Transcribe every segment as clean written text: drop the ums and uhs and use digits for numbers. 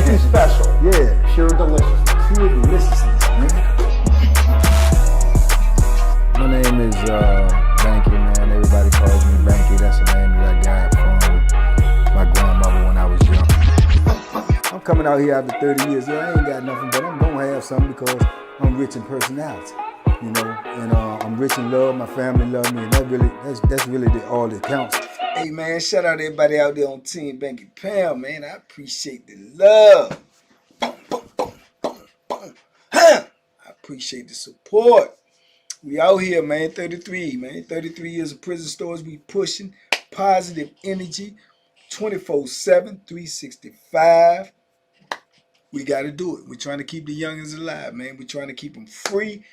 Anything special. Yeah. Pure deliciousness. Pure deliciousness, man. My name is Banky, man. Everybody calls me Banky. That's the name that I got from my grandmother when I was young. I'm coming out here after 30 years. Yeah, I ain't got nothing, but I'm gonna have something because I'm rich in personality, you know, and I'm rich in love. My family love me, and that's really all that counts. Hey, man, shout out to everybody out there on Team Banky Pound, man. I appreciate the love. Boom, boom, boom, boom, boom. Huh. I appreciate the support. We out here, man. 33, man. 33 years of prison stories. We pushing positive energy 24/7, 365. We got to do it. We're trying to keep the youngins alive, man. We're trying to keep them free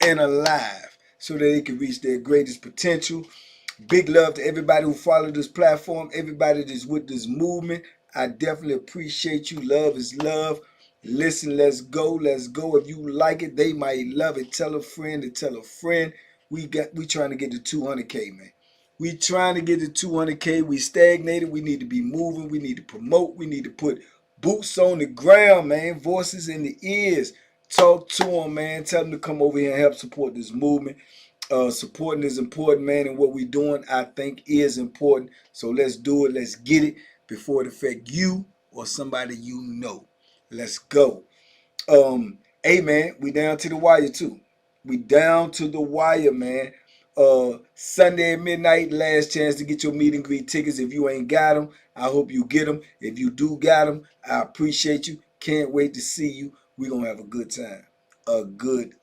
and alive so that they can reach their greatest potential. Big love to everybody who followed this platform, everybody that's with this movement. I definitely appreciate you. Love is love. Listen, let's go. Let's go. If you like it, they might love it. Tell a friend to tell a friend. We trying to get to 200K, man. We trying to get to 200K. We stagnated. We need to be moving. We need to promote. We need to put boots on the ground, man. Voices in the ears. Talk to them, man. Tell them to come over here and help support this movement. Supporting is important, man, and what we're doing, I think, is important. So let's do it. Let's get it before it affects you or somebody you know. Let's go. Hey, man, we down to the wire, too. We down to the wire, man. Sunday at midnight, last chance to get your meet and greet tickets. If you ain't got them, I hope you get them. If you do got them, I appreciate you. Can't wait to see you. We're going to have a good time. A good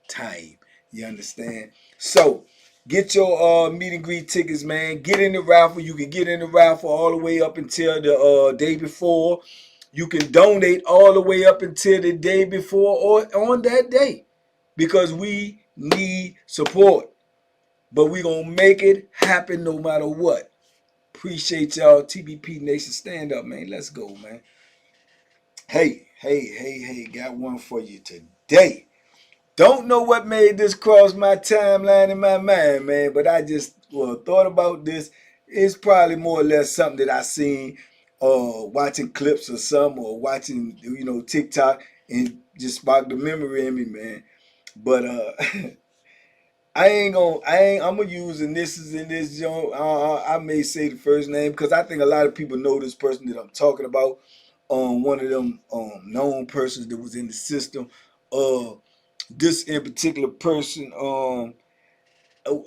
time. You understand? So, get your meet and greet tickets, man. Get in the raffle. You can get in the raffle all the way up until the day before. You can donate all the way up until the day before or on that day because we need support. But we're going to make it happen no matter what. Appreciate y'all. TBP Nation, stand up, man. Let's go, man. Hey. Got one for you today. Don't know what made this cross my timeline in my mind, man, but I just thought about this. It's probably more or less something that I seen watching clips or something or watching, TikTok and just sparked the memory in me, man. But I'm gonna use initials in this joint. I may say the first name because I think a lot of people know this person that I'm talking about. One of them known persons that was in the system. This in particular person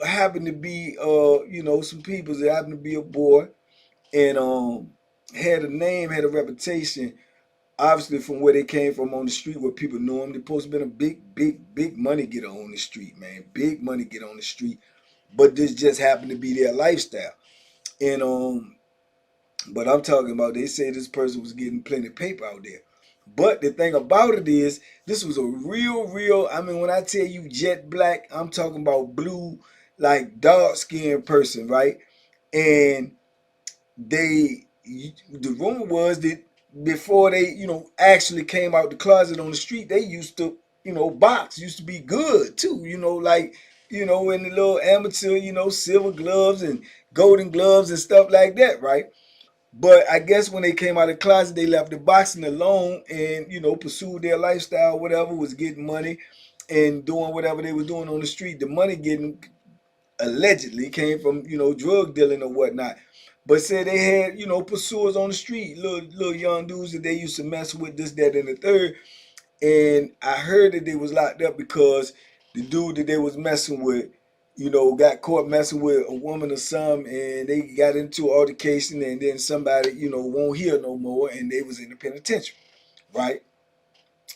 happened to be some people that happened to be a boy and had a name, had a reputation, obviously from where they came from on the street where people knew them. They're supposed to have been a big money getter on the street, man. Big money getter on the street. But this just happened to be their lifestyle. And but I'm talking about, they say this person was getting plenty of paper out there. But the thing about it is, this was a real, I mean, when I tell you jet black, I'm talking about blue, like dark-skinned person, right? And the rumor was that before they, actually came out the closet on the street, they used to, box, used to be good too, in the little amateur, silver gloves and golden gloves and stuff like that, right? But I guess when they came out of the closet, they left the boxing alone and, pursued their lifestyle, whatever, was getting money and doing whatever they were doing on the street. The money getting allegedly came from, drug dealing or whatnot. But said they had, pursuers on the street, little young dudes that they used to mess with, this, that, and the third. And I heard that they was locked up because the dude that they was messing with, got caught messing with a woman or something, and they got into an altercation, and then somebody, won't hear no more, and they was in the penitentiary, right?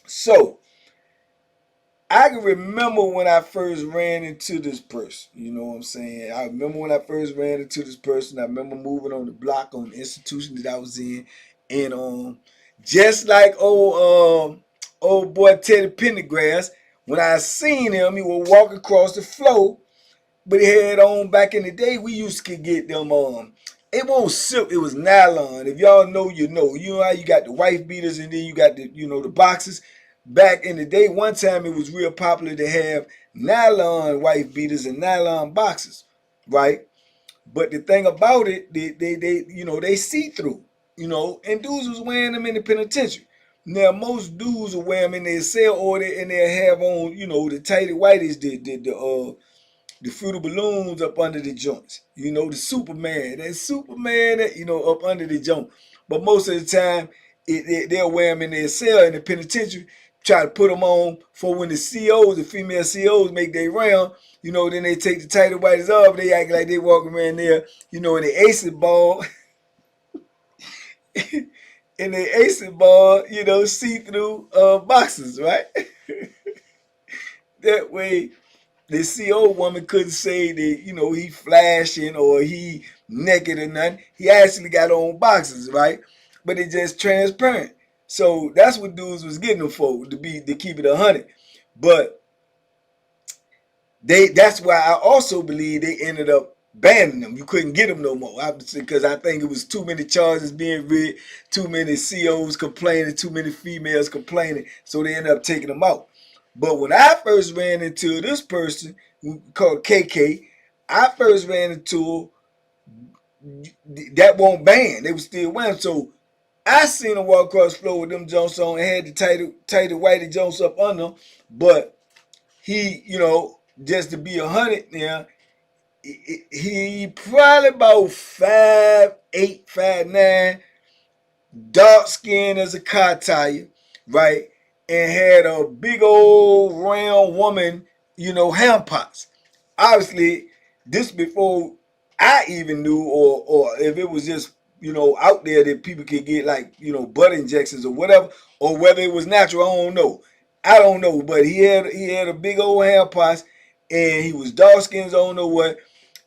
So, I can remember when I first ran into this person, you know what I'm saying? I remember when I first ran into this person. I remember moving on the block on the institution that I was in, and just like old boy Teddy Pendergrass, when I seen him, he would walk across the floor. But he had on back in the day, we used to get them it wasn't silk, it was nylon. If y'all know, you know. You know how you got the wife beaters and then you got the, the boxes. Back in the day, one time it was real popular to have nylon wife beaters and nylon boxes, right? But the thing about it, they see through. and dudes was wearing them in the penitentiary. Now most dudes will wear them in their cell or and they'll have on, the tighty whities, the fruity balloons up under the joints. The Superman that, up under the joint. But most of the time, they'll wear them in their cell in the penitentiary, try to put them on for when the COs, the female COs, make their round. Then they take the tighty whities off. They act like they walking around there, in the acid ball. In the acid ball, see-through boxes, right? That way, the CO woman couldn't say that, he flashing or he naked or nothing. He actually got on boxes, right? But it's just transparent. So that's what dudes was getting them for, to keep it 100. But that's why I also believe they ended up banning them. You couldn't get them no more, because I think it was too many charges being read, too many COs complaining, too many females complaining, so they ended up taking them out. But when I first ran into this person called KK, I first ran into that won't ban. They were still wearing. So I seen him walk across the floor with them Jones on and had the tighty whitey Jones up on them. But he, just to be 100 now, he probably about 5'8", 5'9", dark skin as a car tire, right? And had a big old round woman, hand pots. Obviously, this before I even knew, or if it was just, out there that people could get like, butt injections or whatever, or whether it was natural, I don't know. But he had a big old hand pots, and he was dark skinned, I don't know what.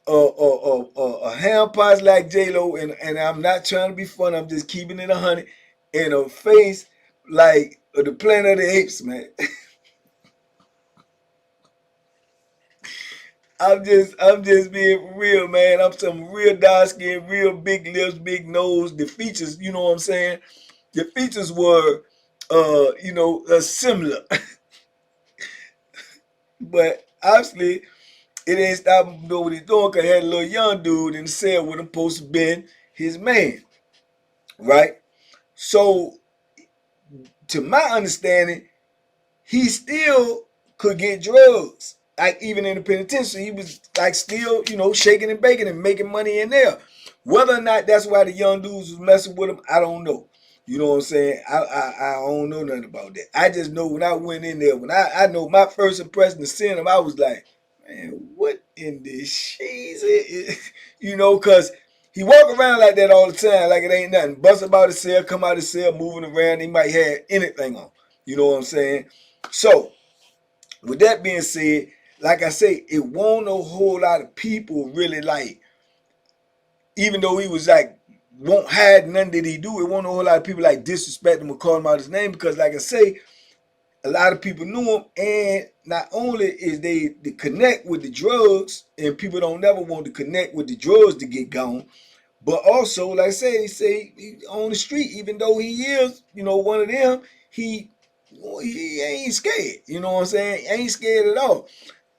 A hand pots like J-Lo, and I'm not trying to be funny, I'm just keeping it 100, and a face like the Planet of the Apes, man. I'm just being real, man. I'm some real dark skin, real big lips, big nose. The features, you know what I'm saying? The features were, similar. But obviously, it ain't stop him doing what he's doing, because he had a little young dude in the cell with him supposed to be his man, right? So, to my understanding, he still could get drugs. Like, even in the penitentiary, he was like still, shaking and baking and making money in there. Whether or not that's why the young dudes was messing with him, I don't know. You know what I'm saying? I don't know nothing about that. I just know when I went in there, when I know my first impression of seeing him, I was like, man, what in this cheese is? Because he walk around like that all the time, like it ain't nothing. Bust about his cell, come out his cell, moving around. He might have anything on. You know what I'm saying? So, with that being said, like I say, it won't a whole lot of people really like, even though he was like, won't hide nothing that he do, it won't a whole lot of people like disrespect him or call him out his name, because like I say, a lot of people knew him, and not only is they connect with the drugs, and people don't never want to connect with the drugs to get gone, but also, like I say, they say on the street, even though he is, one of them, he ain't scared. You know what I'm saying? Ain't scared at all.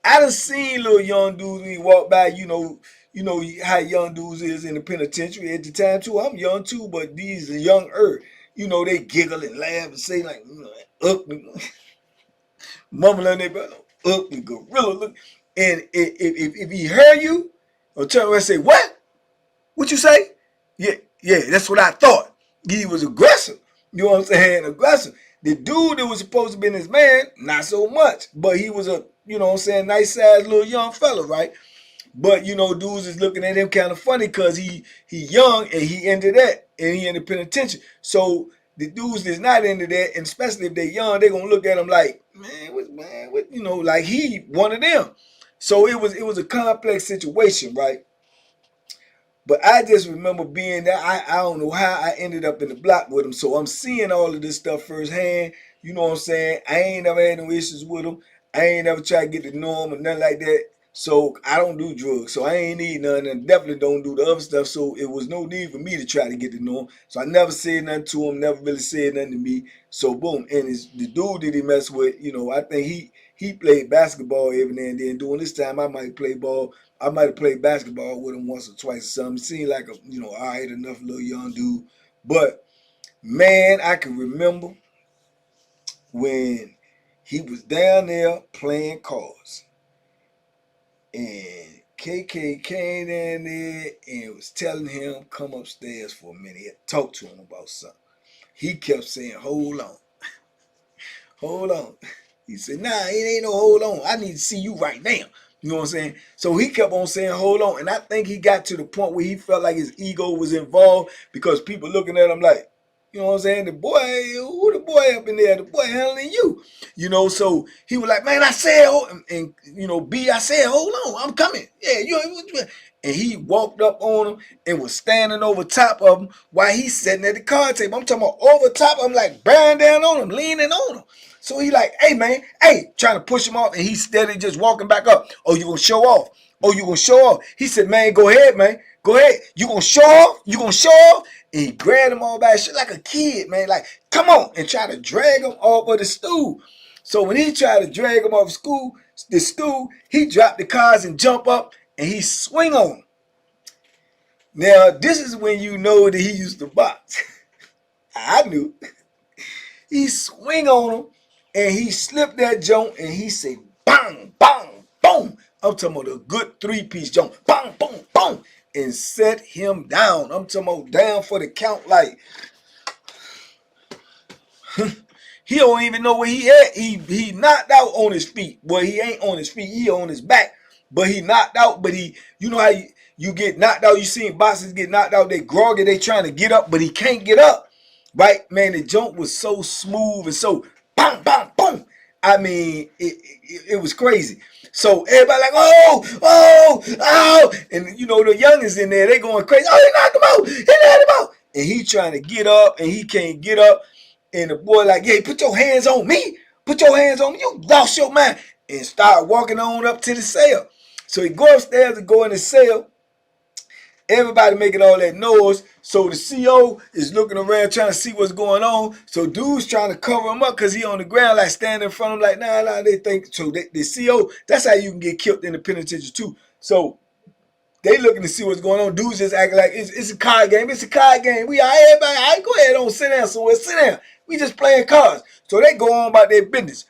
I done seen little young dudes when he walk by, how young dudes is in the penitentiary at the time too. I'm young too, but these are younger. They giggle and laugh and say like, ugly, mumbling their brother, ugly gorilla look. And if he heard you, or turn around and say, what? What you say? Yeah, that's what I thought. He was aggressive. You know what I'm saying? Aggressive. The dude that was supposed to be his man, not so much. But he was a, nice sized little young fella, right? But, dudes is looking at him kind of funny because he young and he into that. And he in the penitentiary. So the dudes that's not into that, and especially if they're young, they're going to look at him like, what, like he one of them. So it was a complex situation, right? But I just remember being there. I don't know how I ended up in the block with him. So I'm seeing all of this stuff firsthand. You know what I'm saying? I ain't never had no issues with him. I ain't never tried to get to know him or nothing like that. So I don't do drugs. So I ain't need none, and definitely don't do the other stuff. So it was no need for me to try to get to know him. So I never said nothing to him, never really said nothing to me. So boom. And the dude that he messed with, I think he played basketball every now and then. During this time, I might play ball. I might have played basketball with him once or twice or something. Seemed like a, all right enough little young dude. But man, I can remember when he was down there playing cards, and KK came down there and was telling him, come upstairs for a minute, talk to him about something. He kept saying, hold on, hold on. He said, nah, it ain't no hold on. I need to see you right now. You know what I'm saying? So he kept on saying, hold on. And I think he got to the point where he felt like his ego was involved, because people looking at him like, you know what I'm saying? The boy, who the boy up in there? The boy handling you. You know, so he was like, man, I said, and you know, B, I said, hold on, I'm coming. Yeah, and he walked up on him and was standing over top of him while he's sitting at the card table. I'm talking about over top of him, like bearing down on him, leaning on him. So he like, hey, man, hey, trying to push him off, and he's steady just walking back up. Oh, you gonna show off? Oh, you gonna show off? He said, man, go ahead, man. Go ahead. You gonna show off? You gonna show off? And he grabbed him all by his shit like a kid, man. Like, come on, and try to drag him off of the stool. So when he tried to drag him off the stool, he dropped the cards and jump up, and he swing on him. Now, this is when you know that he used to box. I knew. He swing on him, and he slipped that joint, and he said, bang, bang, boom. I'm talking about a good three-piece joint. Bang, boom, boom. And set him down. I'm talking about down for the count like... He don't even know where he at. He knocked out on his feet. Well, he ain't on his feet. He on his back. But he knocked out. But you know how you get knocked out. You seen boxers get knocked out. They groggy. They trying to get up, but he can't get up. Right? Man, the jump was so smooth and so boom, boom, boom. I mean, it was crazy. So everybody like, oh. And you know, the youngins in there, they going crazy. Oh, he knocked him out. He knocked him out. And he trying to get up, and he can't get up. And the boy like, hey, put your hands on me. Put your hands on me. You lost your mind. And start walking on up to the cell. So he go upstairs and go in the cell. Everybody making all that noise. So the CO is looking around trying to see what's going on. So dude's trying to cover him up because he on the ground like standing in front of him like, nah, they think. So the CO, that's how you can get killed in the penitentiary too. So they looking to see what's going on. Dudes just acting like it's a card game. It's a card game. We are everybody. All right, go ahead on, sit down somewhere. Sit down. We just playing cards. So they go on about their business.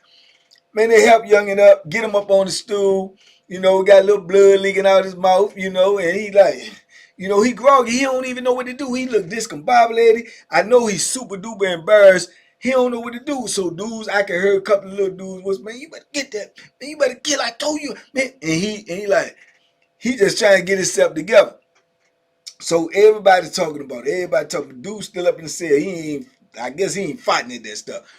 Man, they help youngin up, get him up on the stool. You know, got a little blood leaking out his mouth, you know, and he like, you know, he groggy. He don't even know what to do. He look discombobulated. I know he's super duper embarrassed. He don't know what to do. So dudes, I can hear a couple of little dudes was, man, you better get that. Man, you better kill. I told you, man. And he like, he just trying to get himself together. So everybody talking about it. Everybody talking. Dude still up in the cell. I guess he ain't fighting at that stuff.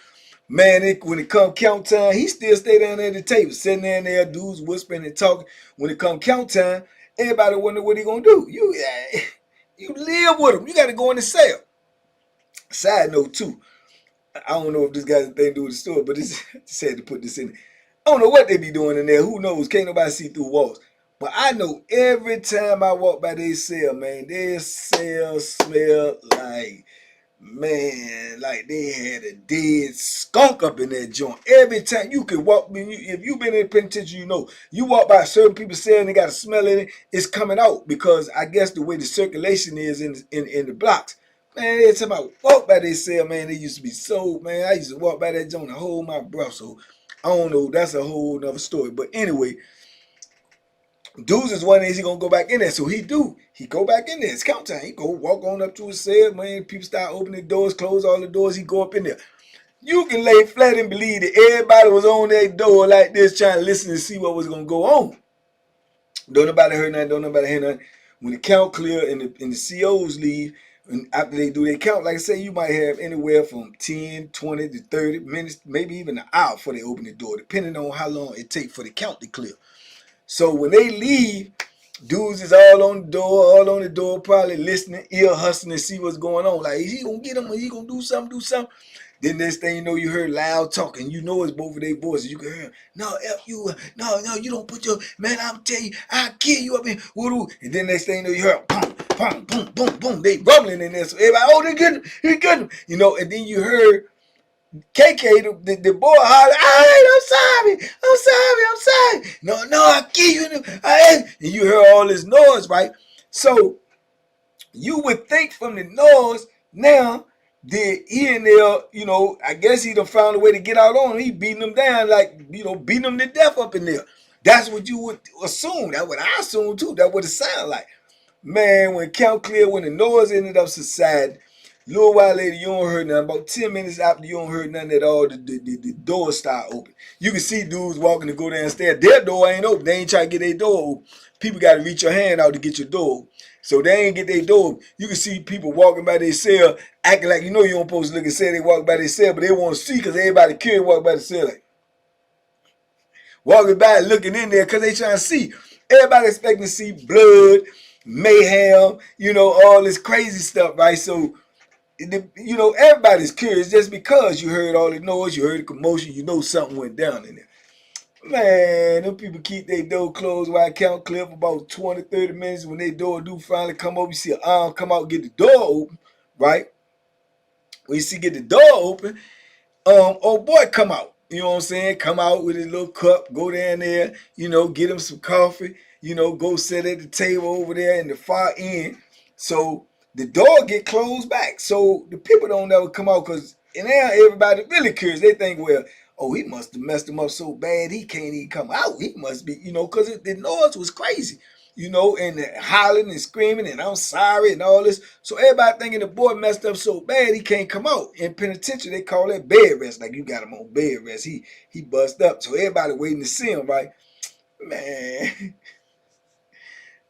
Man, when it come count time, he still stay down there at the table, sitting there, dudes whispering and talking. When it come count time, everybody wonder what he gonna do. You live with him. You got to go in the cell. Side note too, I don't know if this guy's thing to do with the story, but it's just had to put this in. I don't know what they be doing in there. Who knows? Can't nobody see through walls. But I know every time I walk by their cell, man, their cell smell like, man, like they had a dead skunk up in that joint. Every time you could walk, if you've been in the penitentiary, you know, you walk by certain people saying they got a smell in it, it's coming out because I guess the way the circulation is in the blocks. Man, every time I walk by their cell, man, they used to be so, man, I used to walk by that joint and hold my breath. So I don't know, that's a whole nother story. But anyway, dudes is one is he gonna go back in there. So he go back in there. It's count time. He go walk on up to his cell, man. People start opening doors, close all the doors. He go up in there. You can lay flat and believe that everybody was on that door like this trying to listen and see what was gonna go on. Don't nobody heard nothing, don't nobody hear nothing. When the count clear and the COs leave, and after they do their count, like I say, you might have anywhere from 10, 20 to 30 minutes, maybe even an hour before they open the door, depending on how long it takes for the count to clear. So when they leave, dudes is all on the door, probably listening, ear hustling to see what's going on. Like, is he gonna get him or he gonna do something? Then next thing you know, you heard loud talking. You know it's both of their voices. You can hear, no, F you, no, you don't put your, man, I'm telling you, I'll kill you up in, woo-doo. And then next thing you know, you heard, boom, boom, boom, boom, boom. They rumbling in there. So everybody, oh, they get him. You know, and then you heard KK, the boy hollered, all right, I'm sorry. No, I'll kill you. And you heard all this noise, right? So you would think from the noise Now, he in there, you know, I guess he done found a way to get out on him. He beating them down, like, you know, beating them to death up in there. That's what you would assume. That's what I assume too. That's what it sounded like. Man, when count clear, when the noise ended up subsiding, a little while later, you don't heard nothing. About 10 minutes after you don't heard nothing at all, the door start open. You can see dudes walking to go downstairs. Their door ain't open. They ain't trying to get their door open. People got to reach your hand out to get your door open. So they ain't get their door open. You can see people walking by their cell, acting like you know you don't supposed to look and say they walk by their cell, but they want to see because everybody curious walk by the cell. Like, walking by looking in there because they trying to see. Everybody expecting to see blood, mayhem, you know, all this crazy stuff, right? So, you know, everybody's curious just because you heard all the noise, you heard the commotion, you know something went down in there. Man, them people keep their door closed while I count clear for about 20, 30 minutes. When their door do finally come open, you see an arm come out and get the door open, right? When you see get the door open, old boy come out. You know what I'm saying? Come out with his little cup, go down there, you know, get him some coffee, you know, go sit at the table over there in the far end. So the door get closed back. So the people don't never come out because now everybody really curious. They think, well, oh, he must have messed him up so bad he can't even come out. He must be, you know, because the noise was crazy. You know, and hollering and screaming and I'm sorry and all this. So everybody thinking the boy messed up so bad he can't come out. In penitentiary, they call that bed rest. Like you got him on bed rest. He bust up. So everybody waiting to see him, right? Man,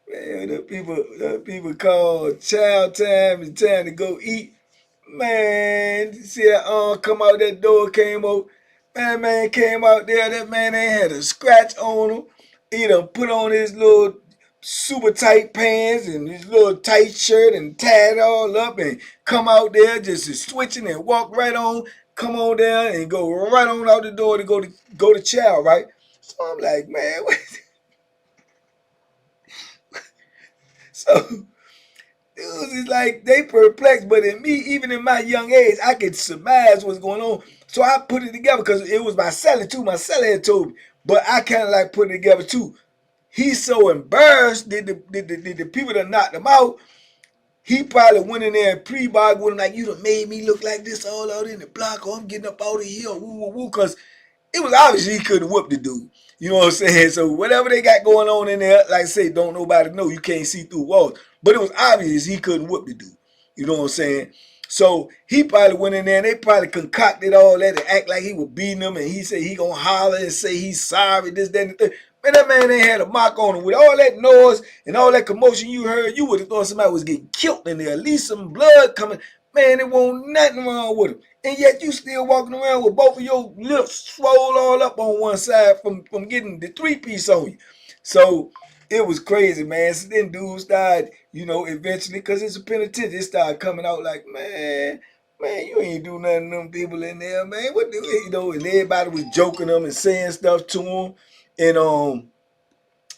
man, the people call child time and time to go eat. Man, see that come out that door, came out. Man came out there. That man ain't had a scratch on him. He done put on his little super tight pants and his little tight shirt and tied it all up and come out there just switching and walk right on, come on down and go right on out the door to go to chow, right? So I'm like, man, what? So dudes is like they perplexed, but in me, even in my young age, I could surmise what's going on. So I put it together because it was my celly too. My celly had told me, but I kind of like put it together too. He's so embarrassed that the people that knocked him out, he probably went in there and pre-bargained with him like, you done made me look like this all out in the block, or I'm getting up out of here, woo, woo, woo, because it was obvious he couldn't whoop the dude. You know what I'm saying? So whatever they got going on in there, like I say, don't nobody know. You can't see through walls. But it was obvious he couldn't whoop the dude. You know what I'm saying? So he probably went in there and they probably concocted all that to act like he was beating him and he said he gonna holler and say he's sorry, this, that, and the thing. Man, that man ain't had a mark on him. With all that noise and all that commotion you heard, you would have thought somebody was getting killed in there. At least some blood coming. Man, there won't nothing wrong with him. And yet you still walking around with both of your lips swole all up on one side from getting the three-piece on you. So it was crazy, man. So then dudes started, you know, eventually, because it's a penitentiary, it started coming out like, man, you ain't do nothing to them people in there, man. What do you know? And everybody was joking them and saying stuff to them. And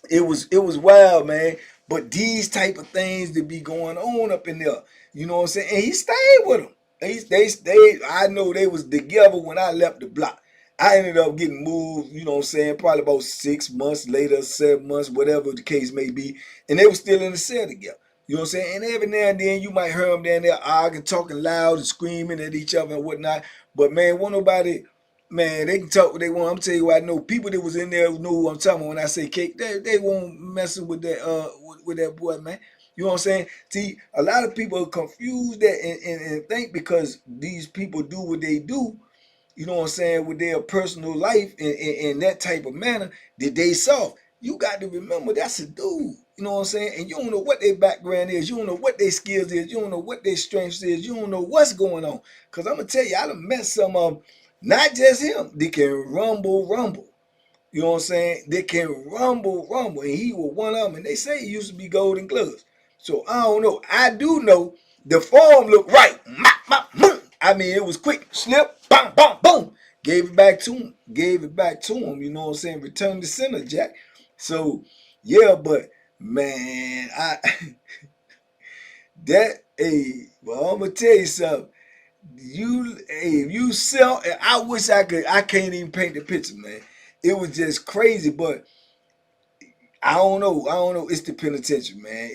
it was wild, man. But these type of things that be going on up in there, you know what I'm saying? And he stayed with them. They stayed. I know they was together when I left the block. I ended up getting moved, you know what I'm saying, probably about 6 months later, 7 months, whatever the case may be. And they were still in the cell together. You know what I'm saying? And every now and then you might hear them down there arguing, talking loud and screaming at each other and whatnot. But man, won't nobody, man, they can talk what they want. I'm telling you what I know. People that was in there know who I'm talking about when I say cake. They won't messing with that with that boy, man. You know what I'm saying? See, a lot of people confuse that and think because these people do what they do, you know what I'm saying, with their personal life in that type of manner that they soft. You got to remember that's a dude. You know what I'm saying? And you don't know what their background is. You don't know what their skills is. You don't know what their strengths is. You don't know what's going on. Because I'm going to tell you, I done met some of them, not just him, they can rumble. You know what I'm saying? They can rumble. And he was one of them. And they say he used to be Golden Gloves. So I don't know. I do know the form looked right. I mean, it was quick. Slip, boom, boom, boom. Gave it back to him. You know what I'm saying? Return the center, Jack. So, yeah, but, man, well, I'm going to tell you something. You sell, I wish I can't even paint the picture, man. It was just crazy, but I don't know. It's the penitentiary, man.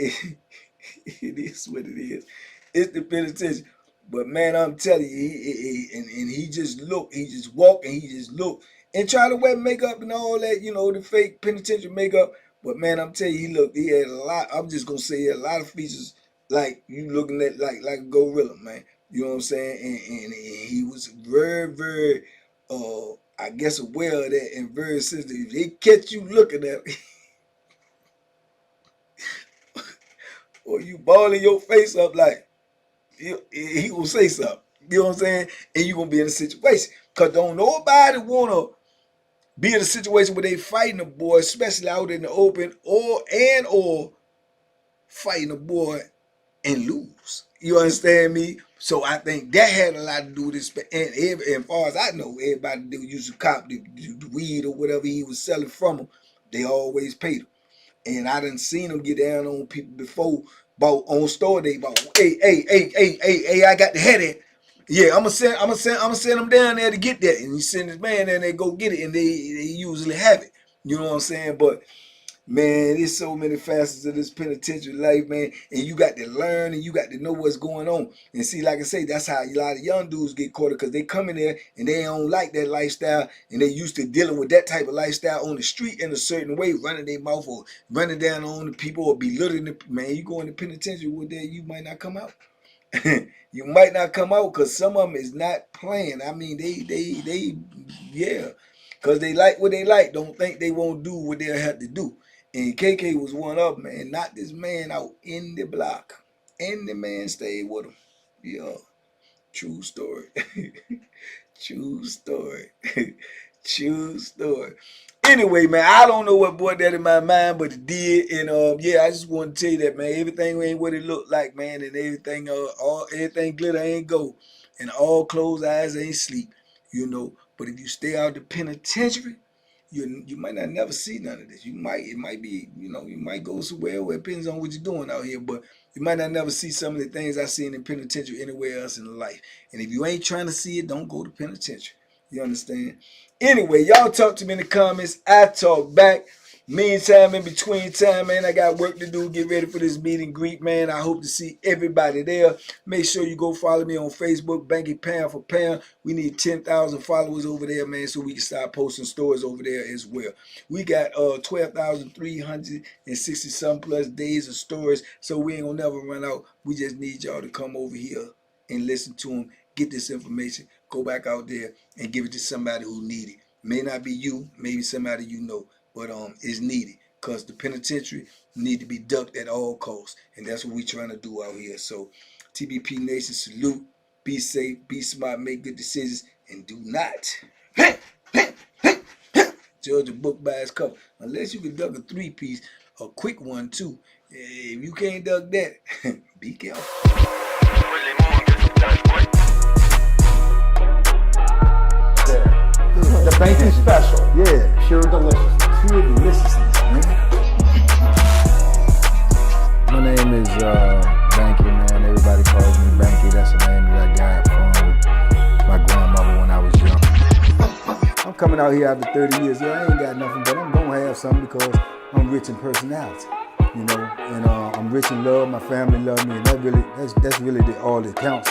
It is what it is. It's the penitentiary. But man, I'm telling you, he just look, he just walk, and he just look, and try to wear makeup and all that, the fake penitentiary makeup. But man, I'm telling you, he had a lot. I'm just gonna say he had a lot of features, like you looking at like a gorilla, man. You know what I'm saying? And he was very, very, I guess, aware of that and very sensitive. If they catch you looking at it, or you balling your face up like, he gonna say something. You know what I'm saying? And you gonna be in a situation. Cause don't nobody wanna be in a situation where they fighting a boy, especially out in the open, or fighting a boy and lose. You understand me? So I think that had a lot to do with this. And as far as I know, everybody that used to cop the weed or whatever he was selling from them, they always paid him. And I done seen him get down on people before, about on store day, about hey, I got the headache. Yeah, I'm gonna send them down there to get that. And you send this man there and they go get it, and they usually have it. You know what I'm saying? But man, there's so many facets of this penitentiary life, man. And you got to learn and you got to know what's going on. And see, like I say, that's how a lot of young dudes get caught because they come in there and they don't like that lifestyle, and they used to dealing with that type of lifestyle on the street in a certain way, running their mouth or running down on the people or belittling the man. You go in the penitentiary with that, you might not come out. You might not come out because some of them is not playing. I mean, yeah, because they like what they like. Don't think they won't do what they'll have to do. And KK was one of them, man. Knocked this man out in the block. And the man stayed with him. Yeah. True story. True story. True story. Anyway, man, I don't know what brought that in my mind, but it did. And yeah, I just want to tell you that, man, everything ain't what it looked like, man, and everything everything glitter ain't gold, and all closed eyes ain't sleep, But if you stay out the penitentiary, you might not never see none of this. It might be, you might go somewhere where it depends on what you're doing out here, but you might not never see some of the things I seen in penitentiary anywhere else in life. And if you ain't trying to see it, don't go to penitentiary. You understand? Anyway, y'all talk to me in the comments. I talk back. Meantime, in between time, man, I got work to do. Get ready for this meet and greet, man. I hope to see everybody there. Make sure you go follow me on Facebook, Banky Pound for Pound. We need 10,000 followers over there, man, so we can start posting stories over there as well. We got 12,360 some plus days of stories, so we ain't gonna never run out. We just need y'all to come over here and listen to them, get this information, go back out there and give it to somebody who need it. May not be you, maybe somebody you know, but it's needed because the penitentiary need to be ducked at all costs, and that's what we trying to do out here. So TBP Nation, salute, be safe, be smart, make good decisions, and do not judge a book by its cover, unless you can duck a 3-piece, a quick one too. If you can't duck that, be careful. The banking special. Yeah. Pure delicious. Pure deliciousness, man. My name is Banky, man. Everybody calls me Banky. That's the name that I got from my grandmother when I was young. I'm coming out here after 30 years. Yeah, I ain't got nothing, but I'm gonna have something because I'm rich in personality, and I'm rich in love. My family love me, and that's really all that counts.